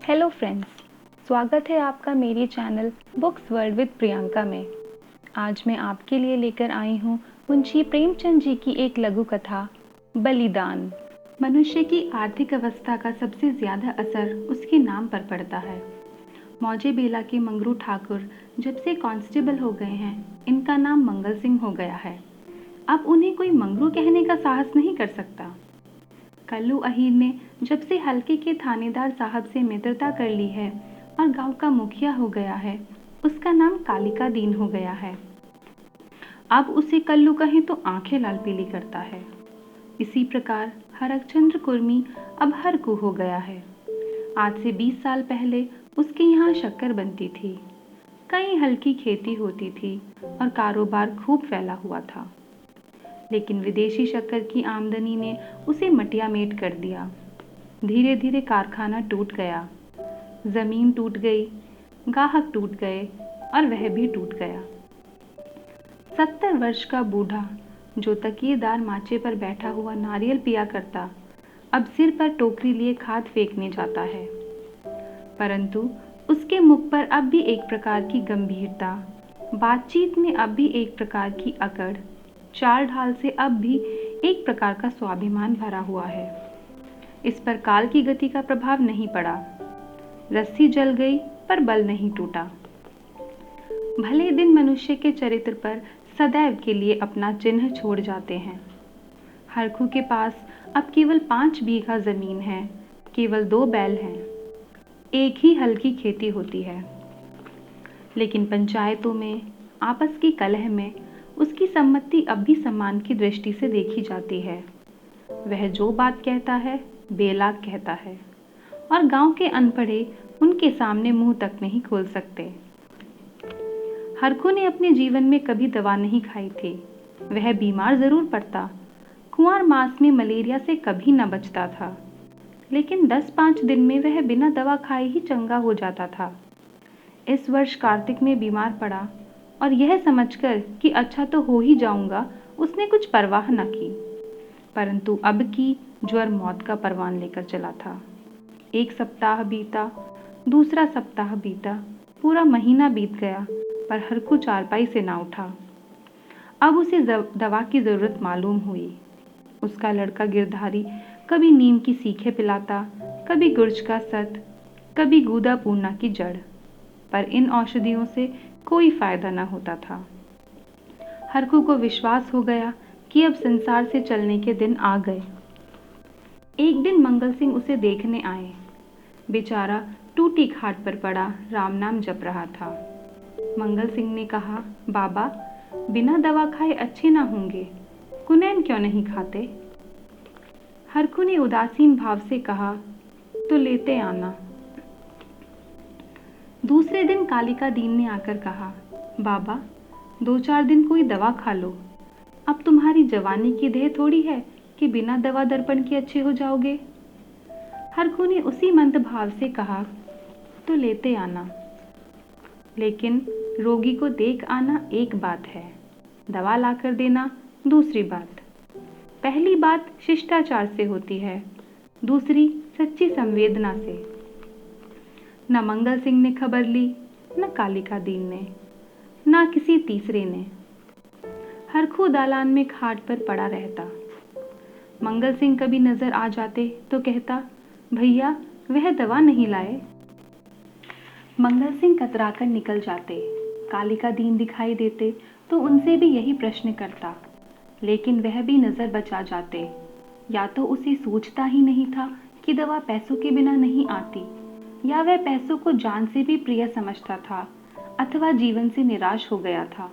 Hello friends, स्वागत है आपका मेरे channel books world with Priyanka में। आज मैं आपके लिए लेकर आई हूँ मुंशी प्रेमचंद जी की एक लघु कथा बलिदान। मनुष्य की आर्थिक अवस्था का सबसे ज़्यादा असर उसके नाम पर पड़ता है। मौजे बेला के मंगरू ठाकुर जब से कांस्टेबल हो गए हैं, इनका नाम मंगल सिंह हो गया है। अब उन्हें कोई मंगरू कहने का साहस नहीं कर सकता। कल्लू अहीर ने जब से हल्के के थानेदार साहब से मित्रता कर ली है और गांव का मुखिया हो गया है, उसका नाम कालिका दीन हो गया है। अब उसे कल्लू कहें तो आंखें लाल पीली करता है। इसी प्रकार हरकचंद्र कुर्मी अब हरकू हो गया है। आज से 20 साल पहले उसके यहाँ शक्कर बनती थी। कई हल्की खेती होती थी और कारोबार खूब फैला हुआ था। लेकिन विदेशी शक्कर की आमदनी ने उसे मटियामेट कर दिया। धीरे धीरे कारखाना टूट गया, जमीन टूट गई, गाहक टूट गए और वह भी टूट गया। 70 वर्ष का बूढ़ा जो तकिएदार माचे पर बैठा हुआ नारियल पिया करता, अब सिर पर टोकरी लिए खाद फेंकने जाता है। परंतु उसके मुख पर अब भी एक प्रकार की गंभीरता, बातचीत में अब भी एक प्रकार की अकड़, चाल ढाल से अब भी एक प्रकार का स्वाभिमान भरा हुआ है। इस पर काल की गति का प्रभाव नहीं पड़ा। रस्सी जल गई पर बल नहीं टूटा। भले दिन मनुष्य के चरित्र पर सदैव के लिए अपना चिन्ह छोड़ जाते हैं। हरखू के पास अब केवल 5 बीघा जमीन है, केवल 2 बैल हैं, एक ही हल्की खेती होती है। लेकिन पंचायतों में, आपस की कलह में उसकी सम्मति अब भी सम्मान की दृष्टि से देखी जाती है। वह जो बात कहता है बेलाग कहता है और गांव के अनपढ़े उनके सामने मुंह तक नहीं खोल सकते। हरखू ने अपने जीवन में कभी दवा नहीं खाई थी। वह बीमार जरूर पड़ता, कुंवार मास में मलेरिया से कभी न बचता था, लेकिन 10-5 दिन में वह बिना दवा खाए ही चंगा हो जाता था। इस वर्ष कार्तिक में बीमार पड़ा और यह समझकर कि अच्छा तो हो ही जाऊंगा, उसने कुछ परवाह न की। परंतु अब की ज्वर मौत का परवान लेकर चला था। 1 सप्ताह बीता, दूसरा सप्ताह बीता, पूरा महीना बीत गया, पर हरखू चारपाई से ना उठा। अब उसे दवा की जरूरत मालूम हुई। उसका लड़का गिरधारी कभी नीम की सीखें पिलाता, कभी गुर्ज का सत, कभी गूदा पूर्णा की जड़, पर इन औषधियों से कोई फायदा न होता था। हरखू को विश्वास हो गया कि अब संसार से चलने के दिन आ गए। एक दिन मंगल सिंह उसे देखने आए। बेचारा टूटी खाट पर पड़ा राम नाम जप रहा था। मंगल सिंह ने कहा, बाबा, बिना दवा खाए अच्छे ना होंगे, कुनैन क्यों नहीं खाते? हरखू ने उदासीन भाव से कहा, तो लेते आना। दूसरे दिन कालिका दीन ने आकर कहा, बाबा, 2-4 दिन कोई दवा खा लो। अब तुम्हारी जवानी की देह थोड़ी है कि बिना दवा दर्पण के अच्छे हो जाओगे। हरखू ने उसी मंद भाव से कहा, तो लेते आना। लेकिन रोगी को देख आना एक बात है, दवा लाकर देना दूसरी बात। पहली बात शिष्टाचार से होती है, दूसरी सच्ची संवेदना से। न मंगल सिंह ने खबर ली, न कालिका दीन ने, न किसी तीसरे ने। हरखू दालान में खाट पर पड़ा रहता। मंगल सिंह कभी नजर आ जाते तो कहता, भैया, वह दवा नहीं लाए। मंगल सिंह कतराकर निकल जाते। कालिका दीन दिखाई देते तो उनसे भी यही प्रश्न करता, लेकिन वह भी नजर बचा जाते। या तो उसे सोचता ही नहीं था कि दवा पैसों के बिना नहीं आती, या वह पैसों को जान से भी प्रिय समझता था, अथवा जीवन से निराश हो गया था।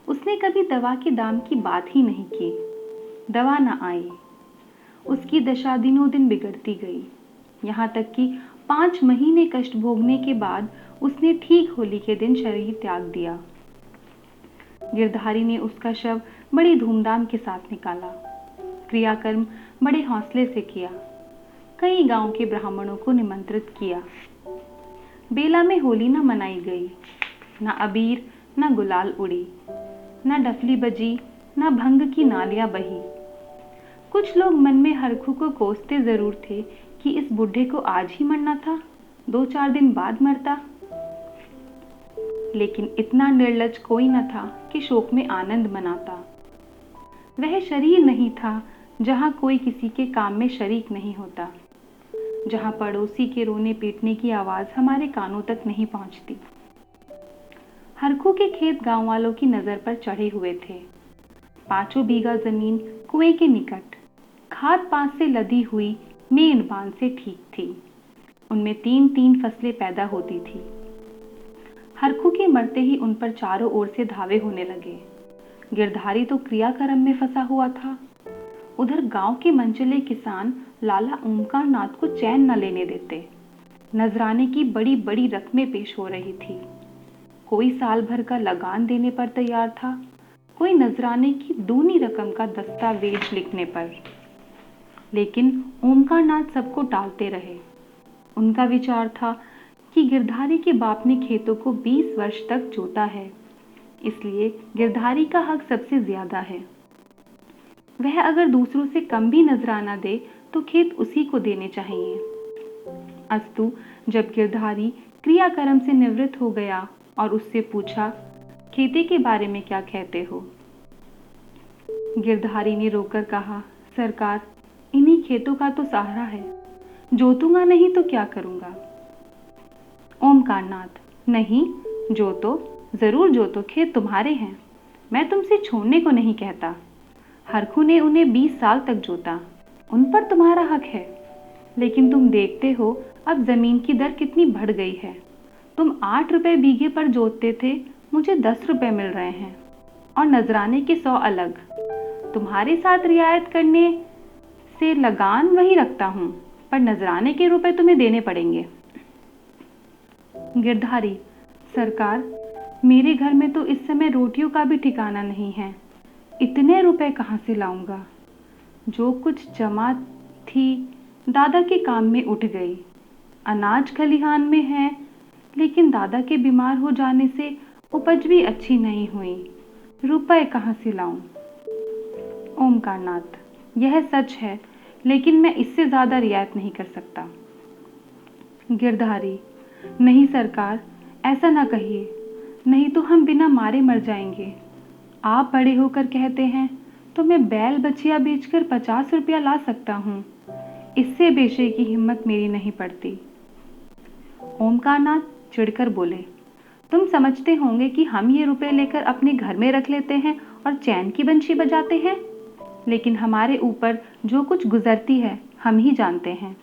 उसने कभी दवा के दाम की बात ही नहीं की। दवा न आई। उसकी दशा दिनों दिन बिगड़ती गई, यहाँ तक कि 5 महीने कष्ट भोगने के बाद उसने ठीक होली के दिन शरीर त्याग दिया। गिरधारी ने उसका शव बड़ी धूमधाम के साथ निकाला। क्रियाकर्म बड़े हौसले से किया। कई गांव के ब्राह्मणों को निमंत्रित किया। बेला में होली न मनाई गई, न अबीर न गुलाल उड़ी, न डफली बजी, न भंग की नालियां बही। कुछ लोग मन में हरखू को कोसते जरूर थे कि इस बुढ़े को आज ही मरना था, 2-4 दिन बाद मरता। लेकिन इतना निर्लज कोई न था कि शोक में आनंद मनाता। वह शरीर नहीं था जहां कोई किसी के काम में शरीक नहीं होता, जहां पड़ोसी के रोने पीटने की आवाज हमारे कानों तक नहीं पहुंचती। हरखू के खेत गांव वालों की नजर पर चढ़े हुए थे। 5 बीघा जमीन कुएं के निकट, खाद पात से लदी हुई मेड़ बांध से ठीक थी। उनमें 3-3 फसलें पैदा होती थी। हरखू के मरते ही उन पर चारों ओर से धावे होने लगे। गिरधारी तो क्रियाक्रम में फंसा हुआ था। उधर गांव के मंचले किसान लाला ओमकार नाथ को चैन न लेने देते। नजराने की बड़ी बड़ी रकमें पेश हो रही थी। कोई साल भर का लगान देने पर तैयार था, कोई नजराने की दूनी रकम का दस्तावेज लिखने पर। लेकिन ओमकार नाथ सबको टालते रहे। उनका विचार था कि गिरधारी के बाप ने खेतों को 20 वर्ष तक जोता है, इसलिए गिरधारी का हक सबसे ज्यादा है। वह अगर दूसरों से कम भी नजराना दे तो खेत उसी को देने चाहिए। अस्तु, जब गिरधारी क्रियाक्रम से निवृत्त हो गया और उससे पूछा, खेती के बारे में क्या कहते हो? गिरधारी ने रोकर कहा, सरकार, इन्हीं खेतों का तो सहारा है, जोतूंगा नहीं तो क्या करूंगा? ओमकार नाथ, नहीं, जोतो, जरूर जोतो, खेत तुम्हारे हैं, मैं तुमसे छोड़ने को नहीं कहता। हरखू ने उन्हें 20 साल तक जोता, उन पर तुम्हारा हक है। लेकिन तुम देखते हो अब जमीन की दर कितनी बढ़ गई है। तुम 8 रुपए बीघे पर जोतते थे, मुझे 10 रुपए मिल रहे हैं, और नजराने के 100 अलग। तुम्हारे साथ रियायत करने से लगान वही रखता हूं, पर नजराने के रुपए तुम्हें देने पड़ेंगे। गिरधारी, सरकार, मेरे घर में तो इस समय रोटियों का भी ठिकाना नहीं है, इतने रुपए कहाँ से लाऊंगा? जो कुछ जमा थी दादा के काम में उठ गई। अनाज खलिहान में है, लेकिन दादा के बीमार हो जाने से उपज भी अच्छी नहीं हुई, रुपए कहाँ से लाऊं? ओमकार नाथ, यह सच है, लेकिन मैं इससे ज्यादा रियायत नहीं कर सकता। गिरधारी, नहीं सरकार, ऐसा ना कहिए, नहीं तो हम बिना मारे मर जाएंगे। आप बड़े होकर कहते हैं तो मैं बैल बछिया बेचकर 50 रुपया ला सकता हूँ, इससे बेचे की हिम्मत मेरी नहीं पड़ती। ओमकार नाथ चिढ़कर बोले, तुम समझते होंगे कि हम ये रुपए लेकर अपने घर में रख लेते हैं और चैन की बंशी बजाते हैं, लेकिन हमारे ऊपर जो कुछ गुजरती है हम ही जानते हैं।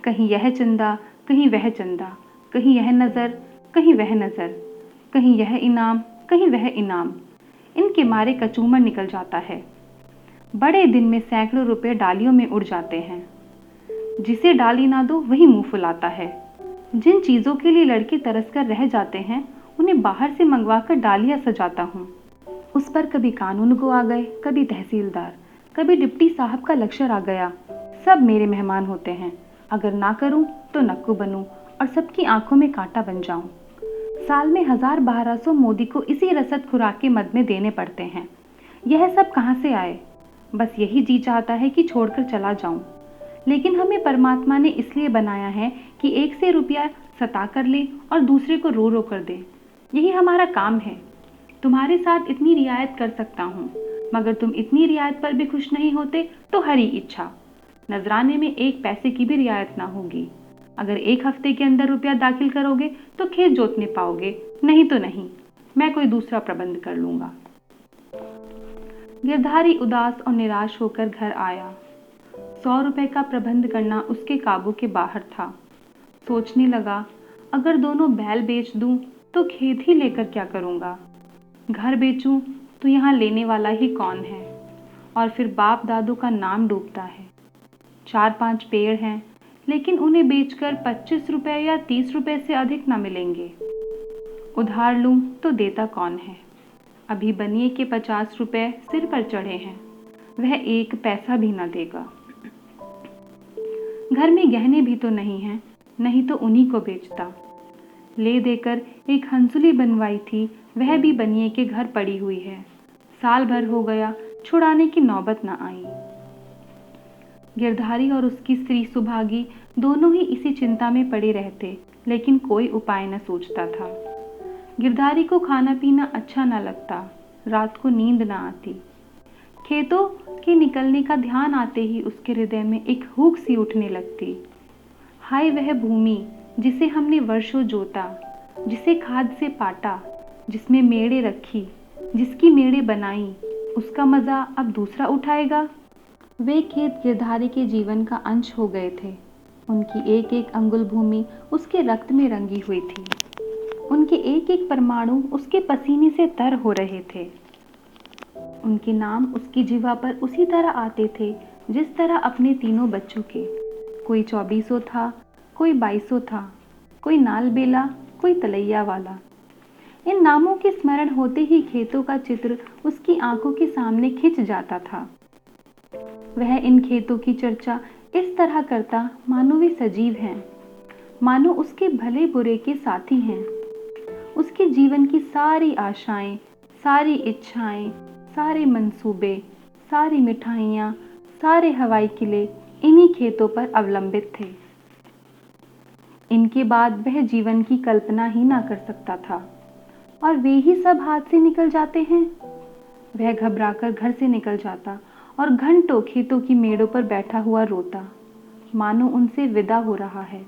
कहीं यह चंदा, कहीं वह चंदा, कहीं यह नज़र, कहीं वह नज़र, कहीं यह इनाम, कहीं वह इनाम, इनके मारे कचूमर निकल जाता है। बड़े दिन में सैकड़ों रुपए डालियों में उड़ जाते हैं। जिसे डाली ना दो वही मुंह फुलाता है। जिन चीज़ों के लिए लड़के तरस कर रह जाते हैं, उन्हें बाहर से मंगवाकर डालियाँ सजाता हूँ। उस पर कभी कानून गो आ गए, कभी तहसीलदार, कभी डिप्टी साहब का लश्कर आ गया। सब मेरे मेहमान होते हैं। अगर ना करूं तो नक्कू बनूं और सबकी आंखों में कांटा बन जाऊं। साल में 1000-1200 मोदी को इसी रसद खुराक के मद में देने पड़ते हैं। यह सब कहाँ से आए? बस यही जी चाहता है कि छोड़कर चला जाऊं। लेकिन हमें परमात्मा ने इसलिए बनाया है कि एक से रुपया सता कर ले और दूसरे को रो रो कर दे। यही हमारा काम है। तुम्हारे साथ इतनी रियायत कर सकता हूँ, मगर तुम इतनी रियायत पर भी खुश नहीं होते तो हरी इच्छा। नजराने में 1 पैसे की भी रियायत ना होगी। अगर 1 हफ्ते के अंदर रुपया दाखिल करोगे तो खेत जोतने पाओगे, नहीं तो नहीं। मैं कोई दूसरा प्रबंध कर लूंगा। गिरधारी उदास और निराश होकर घर आया। 100 रुपए का प्रबंध करना उसके काबू के बाहर था। सोचने लगा, अगर दोनों बैल बेच दूं तो खेत ही लेकर क्या करूंगा? घर बेचूं तो यहाँ लेने वाला ही कौन है? और फिर बाप दादू का नाम डूबता है। 4-5 पेड़ हैं, लेकिन उन्हें बेचकर 25 रुपए या 30 रुपए से अधिक न मिलेंगे। उधार लूं तो देता कौन है? अभी बनिए के 50 रुपए सिर पर चढ़े हैं, वह 1 पैसा भी न देगा। घर में गहने भी तो नहीं हैं, नहीं तो उन्हीं को बेचता। ले देकर एक हंसुली बनवाई थी, वह भी बनिए के घर पड़ी हुई है। साल भर हो गया, छुड़ाने की नौबत न आई। गिरधारी और उसकी स्त्री सुभागी दोनों ही इसी चिंता में पड़े रहते, लेकिन कोई उपाय न सोचता था। गिरधारी को खाना पीना अच्छा न लगता, रात को नींद न आती। खेतों के निकलने का ध्यान आते ही उसके हृदय में एक हुक सी उठने लगती। हाय वह भूमि जिसे हमने वर्षों जोता, जिसे खाद से पाटा, जिसमें मेड़े रखी, जिसकी मेड़े बनाई, उसका मज़ा अब दूसरा उठाएगा। वे खेत गिरधारी के जीवन का अंश हो गए थे। उनकी एक एक अंगुल भूमि उसके रक्त में रंगी हुई थी। उनके एक एक परमाणु उसके पसीने से तर हो रहे थे। उनके नाम उसकी जिह्वा पर उसी तरह आते थे जिस तरह अपने तीनों बच्चों के। कोई 2400 था, कोई 2200 था, कोई नाल बेला, कोई तलैया वाला। इन नामों के स्मरण होते ही खेतों का चित्र उसकी आंखों के सामने खिंच जाता था। वह इन खेतों की चर्चा इस तरह करता मानो वे सजीव हैं, मानो उसके भले बुरे के साथी हैं। उसके जीवन की सारी आशाएं, सारी इच्छाएं, सारे मंसूबे, सारी मिठाइयाँ, सारे हवाई किले इन्हीं खेतों पर अवलंबित थे। इनके बाद वह जीवन की कल्पना ही ना कर सकता था, और वे ही सब हाथ से निकल जाते हैं। वह घबराकर घर से निकल जाता और घंटों खेतों की मेड़ों पर बैठा हुआ रोता, मानो उनसे विदा हो रहा है।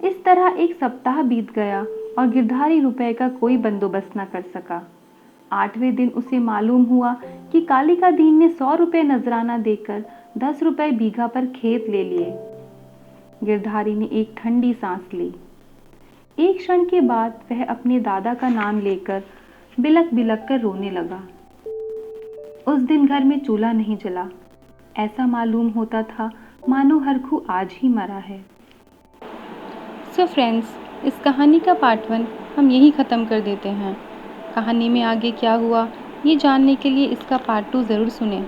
इस तरह एक सप्ताह बीत गया और गिरधारी रुपए का कोई बंदोबस्त न कर सका। 8वें दिन उसे मालूम हुआ कि कालिका दीन ने 100 रुपये नजराना देकर 10 रुपये बीघा पर खेत ले लिए। गिरधारी ने एक ठंडी सांस ली। एक क्षण के बाद वह अपने दादा का नाम लेकर बिलक बिलक कर रोने लगा। उस दिन घर में चूल्हा नहीं जला। ऐसा मालूम होता था मानो हरखू आज ही मरा है। सो फ्रेंड्स, इस कहानी का पार्ट 1 हम यहीं ख़त्म कर देते हैं। कहानी में आगे क्या हुआ ये जानने के लिए इसका पार्ट 2 ज़रूर सुनें।